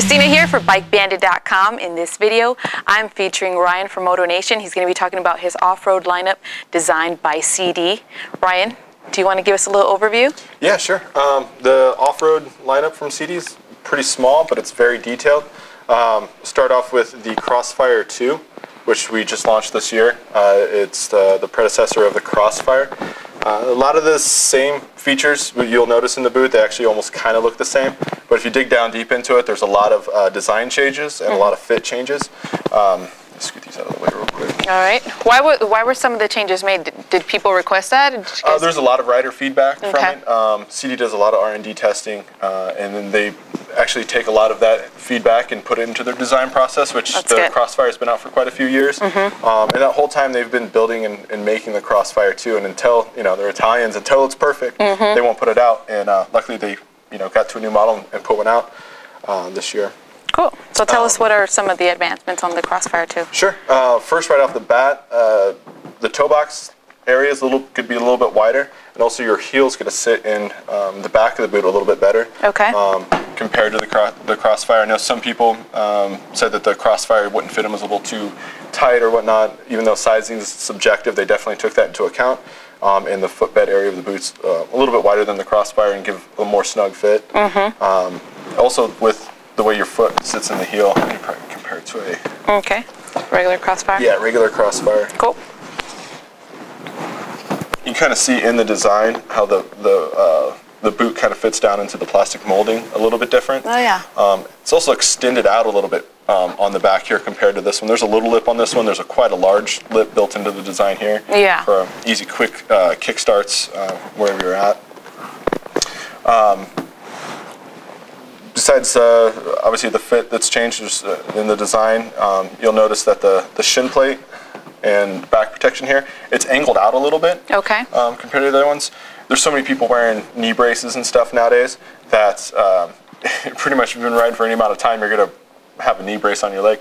Christina here for BikeBandit.com. In this video, I'm featuring Ryan from Moto Nation. He's going to be talking about his off-road lineup designed by Sidi. Ryan, do you want to give us a little overview? Yeah, sure. The off-road lineup from Sidi is pretty small, but it's very detailed. Start off with the Crossfire 2, which we just launched this year. It's the predecessor of the Crossfire. A lot of the same features you'll notice in the boot. They actually almost kind of look the same. But if you dig down deep into it, there's a lot of design changes and a lot of fit changes. Let's scoot these out of the way real quick. All right. Why were some of the changes made? Did people request that? There's a lot of rider feedback from it. Sidi does a lot of R&D testing, and then they actually take a lot of that feedback and put it into their design process, which the Crossfire has been out for quite a few years. And that whole time they've been building and making the Crossfire 2, and until, they're Italians, until it's perfect, they won't put it out. And luckily they, got to a new model and put one out this year. Cool. So tell us, what are some of the advancements on the Crossfire 2? Sure. First, right off the bat, the toe box area could be a little bit wider, and also your heel's going to sit in the back of the boot a little bit better. Okay. Compared to the Crossfire. I know some people said that the Crossfire wouldn't fit them, as a little too tight or whatnot. Even though sizing is subjective, they definitely took that into account. And the footbed area of the boot's a little bit wider than the Crossfire and give a more snug fit. Also, with the way your foot sits in the heel, compared to a regular Crossfire. Yeah, regular Crossfire. Cool. You can kind of see in the design how the boot kind of fits down into the plastic molding a little bit different. Oh yeah. It's also extended out a little bit on the back here compared to this one. There's a little lip on this one. There's quite a large lip built into the design here. Yeah. For easy, quick kick starts wherever you're at. Besides, obviously, the fit that's changed in the design, you'll notice that the shin plate and back protection here, it's angled out a little bit. Okay. Compared to the other ones. There's so many people wearing knee braces and stuff nowadays that pretty much if you've been riding for any amount of time, you're going to have a knee brace on your leg.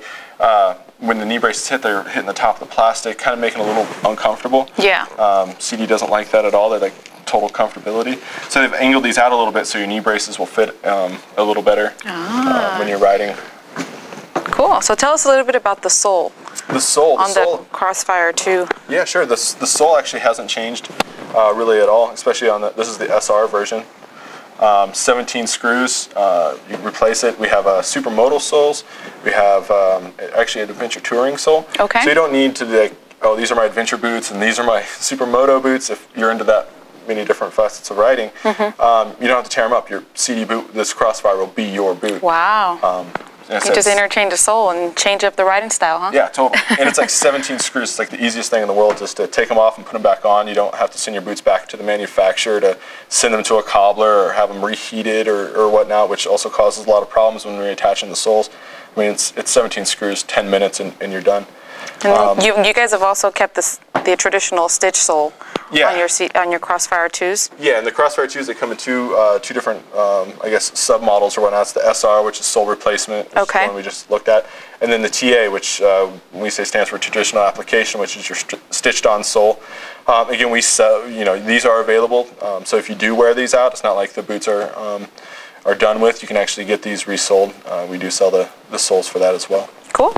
When the knee braces hit, they're hitting the top of the plastic, kind of making it a little uncomfortable. Yeah. Sidi doesn't like that at all. They like total comfortability. So they've angled these out a little bit so your knee braces will fit a little better when you're riding. Cool. So tell us a little bit about the sole. The sole. On the Crossfire 2. Yeah, sure. The sole actually hasn't changed really at all, especially on this is the SR version. 17 screws, you replace it. We have supermoto soles. We have actually an adventure touring sole. Okay. So you don't need to be like, oh, these are my adventure boots and these are my supermoto boots. If you're into that many different facets of riding, you don't have to tear them up. Your Sidi boot, this Crossfire, will be your boot. Wow. You just interchange the sole and change up the riding style, huh? Yeah, totally. And it's like 17 screws. It's like the easiest thing in the world just to take them off and put them back on. You don't have to send your boots back to the manufacturer to send them to a cobbler or have them reheated or whatnot, which also causes a lot of problems when reattaching the soles. I mean, it's 17 screws, 10 minutes, and you're done. And you guys have also kept the traditional stitch sole on your Crossfire 2s? Yeah, and the Crossfire 2s, they come in two different, I guess, sub-models or whatnot. It's the SR, which is sole replacement, which is the one we just looked at. And then the TA, which we say stands for traditional application, which is your stitched-on sole. Again, we sell, these are available. So if you do wear these out, it's not like the boots are done with. You can actually get these resold. We do sell the soles for that as well. Cool.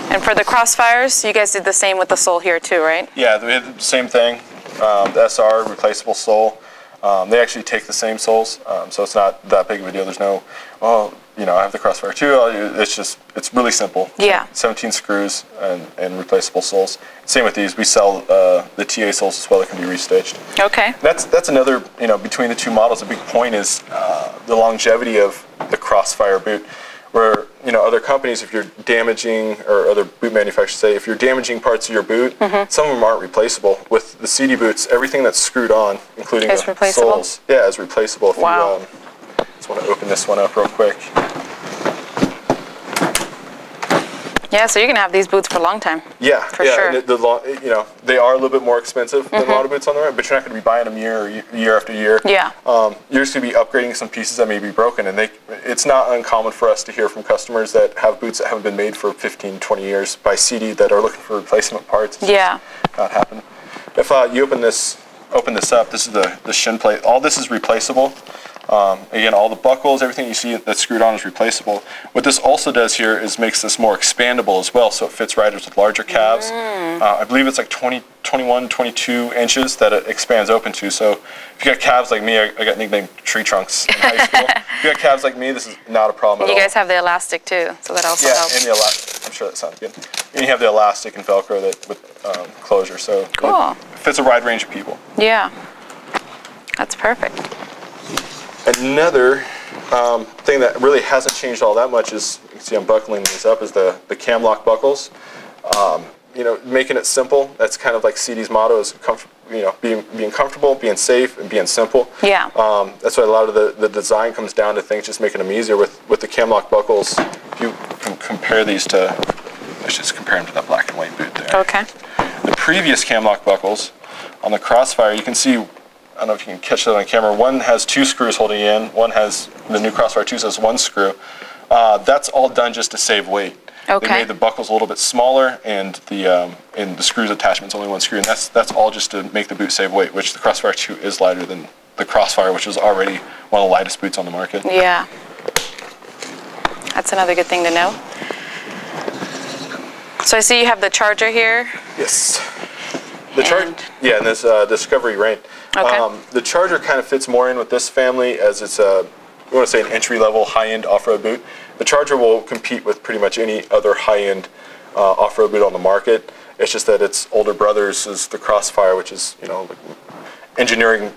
And for the Crossfires, you guys did the same with the sole here too, right? Yeah, we did the same thing. The SR, replaceable sole. They actually take the same soles, so it's not that big of a deal. There's no, I have the Crossfire 2. It's really simple. Yeah. 17 screws and replaceable soles. Same with these. We sell the TA soles as well that can be restitched. Okay. That's another, between the two models, a big point is the longevity of the Crossfire boot. Where, other companies, if you're damaging, or other boot manufacturers say, if you're damaging parts of your boot, some of them aren't replaceable. With the Sidi boots, everything that's screwed on, including the soles, is replaceable. If wow. You just want to open this one up real quick. Yeah, so you're going to have these boots for a long time. Yeah, for sure. And they are a little bit more expensive than a lot of boots on the road, but you're not going to be buying them year after year. Yeah. You're just going to be upgrading some pieces that may be broken, and it's not uncommon for us to hear from customers that have boots that haven't been made for 15, 20 years by Sidi that are looking for replacement parts. It's not happening. If you open this up, this is the shin plate. All this is replaceable. Again, all the buckles, everything you see that's screwed on is replaceable. What this also does here is makes this more expandable as well, so it fits riders with larger calves. I believe it's like 21, 22 inches that it expands open to. So if you got calves like me, I got nicknamed tree trunks in high school. If you got calves like me, this is not a problem at all. You guys have the elastic too, so that also helps. Yeah, and the elastic. I'm sure that sounds good. And you have the elastic and Velcro that with closure, so cool. It fits a wide range of people. Yeah, that's perfect. Another thing that really hasn't changed all that much is, you can see I'm buckling these up, is the cam lock buckles. You know, making it simple. That's kind of like Sidi's motto, is being comfortable, being safe, and being simple. Yeah. That's why a lot of the design comes down to things just making them easier with the cam lock buckles. If you compare these to, let's just compare them to that black and white boot there. Okay. The previous cam lock buckles on the Crossfire, you can see, I don't know if you can catch that on camera, one has 2 screws holding you in, one has, the new Crossfire 2 has 1 screw. That's all done just to save weight. Okay. They made the buckles a little bit smaller, and the screws attachment's only 1 screw, and that's all just to make the boot save weight, which the Crossfire 2 is lighter than the Crossfire, which is already one of the lightest boots on the market. Yeah. That's another good thing to know. So I see you have the Charger here. Yes. The Charger, yeah, and this Discovery Rain. Okay. The Charger kind of fits more in with this family, as it's we want to say an entry-level, high-end off-road boot. The Charger will compete with pretty much any other high-end off-road boot on the market. It's just that its older brothers is the Crossfire, which is, you know, engineering.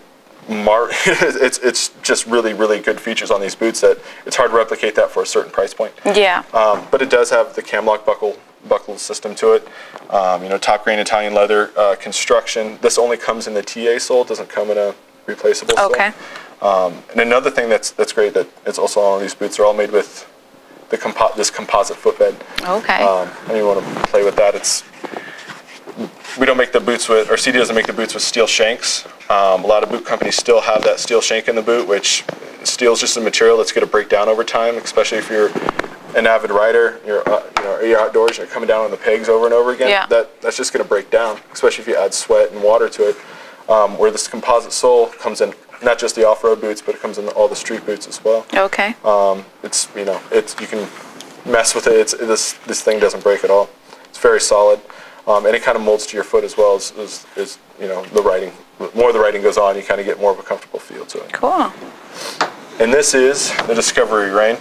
It's just really, really good features on these boots that it's hard to replicate that for a certain price point. Yeah. But it does have the cam lock buckle system to it. You know, top grain Italian leather construction. This only comes in the TA sole. It doesn't come in a replaceable sole. Okay. And another thing that's great that it's also on these boots, are all made with this composite footbed. Okay. And you want to play with that. We don't make the boots with, or Sidi doesn't make the boots with steel shanks. A lot of boot companies still have that steel shank in the boot, which steel is just a material that's going to break down over time, especially if you're an avid rider, you're outdoors, you're coming down on the pegs over and over again. Yeah. That's just going to break down, especially if you add sweat and water to it. Where this composite sole comes in, not just the off-road boots, but it comes in all the street boots as well. Okay. You can mess with it. This thing doesn't break at all. It's very solid, and it kind of molds to your foot as well. As you know, the riding. The more the riding goes on, you kind of get more of a comfortable feel to it. Cool. And this is the Discovery Rain.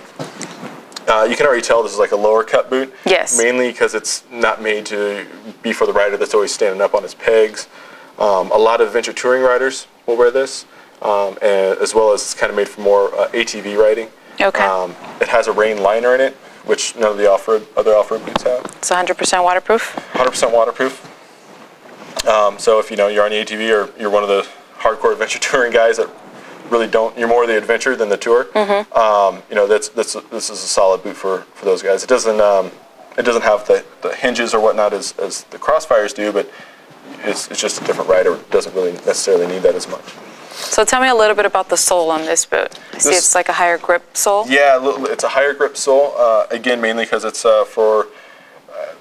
You can already tell this is like a lower cut boot. Yes. Mainly because it's not made to be for the rider that's always standing up on his pegs. A lot of adventure touring riders will wear this, as well as it's kind of made for more ATV riding. Okay. It has a rain liner in it, which none of the other off-road boots have. It's 100% waterproof? 100% waterproof. So if you're on the ATV, or you're one of the hardcore adventure touring guys that really don't, you're more the adventure than the tour. Mm-hmm. This is a solid boot for those guys. It doesn't have the hinges or whatnot as the Crossfires do, but it's just a different rider. It doesn't really necessarily need that as much. So tell me a little bit about the sole on this boot. I see it's like a higher grip sole. Yeah, it's a higher grip sole. Again, mainly because it's for,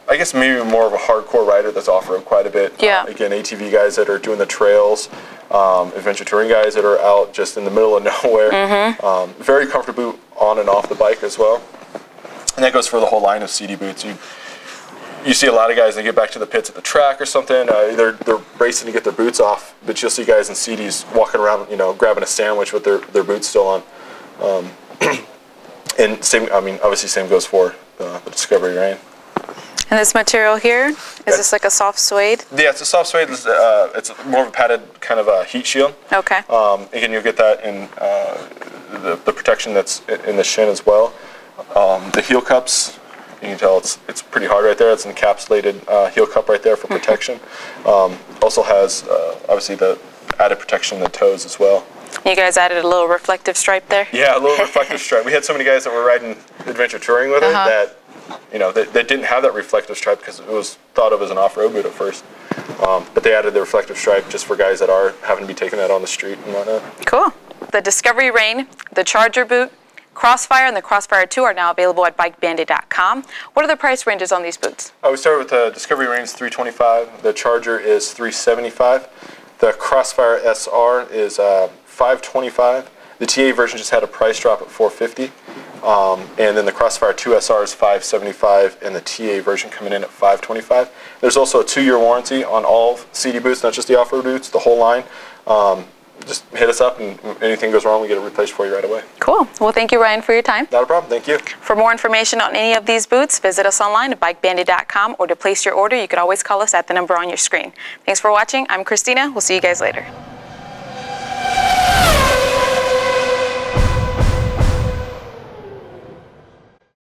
I guess maybe more of a hardcore rider that's off-road quite a bit. Yeah. Again, ATV guys that are doing the trails, adventure touring guys that are out just in the middle of nowhere. Mm-hmm. Very comfortable boot on and off the bike as well. And that goes for the whole line of Sidi boots. You see a lot of guys, they get back to the pits at the track or something, they're racing to get their boots off, but you'll see guys in Sidis walking around, grabbing a sandwich with their boots still on. And obviously same goes for the Discovery Rain. And this material here, is this like a soft suede? Yeah, it's a soft suede. It's more of a padded kind of a heat shield. Okay. Again, you'll get that in the protection that's in the shin as well. The heel cups, you can tell it's pretty hard right there. It's an encapsulated heel cup right there for protection. Also has obviously the added protection in the toes as well. You guys added a little reflective stripe there? Yeah, a little reflective stripe. We had so many guys that were riding adventure touring with it that they didn't have that reflective stripe because it was thought of as an off-road boot at first. But they added the reflective stripe just for guys that are having to be taking that on the street and whatnot. Cool. The Discovery Rain, the Charger boot, Crossfire, and the Crossfire 2 are now available at BikeBandit.com. What are the price ranges on these boots? We started with the Discovery Rain is $325. The Charger is $375. The Crossfire SR is $525. The TA version just had a price drop at $450, and then the Crossfire 2 SR is $575, and the TA version coming in at $525. There's also a 2-year warranty on all Sidi boots, not just the off-road boots, the whole line. Just hit us up, and if anything goes wrong, we get it replaced for you right away. Cool. Well, thank you, Ryan, for your time. Not a problem. Thank you. For more information on any of these boots, visit us online at bikebandit.com, or to place your order, you can always call us at the number on your screen. Thanks for watching. I'm Christina. We'll see you guys later.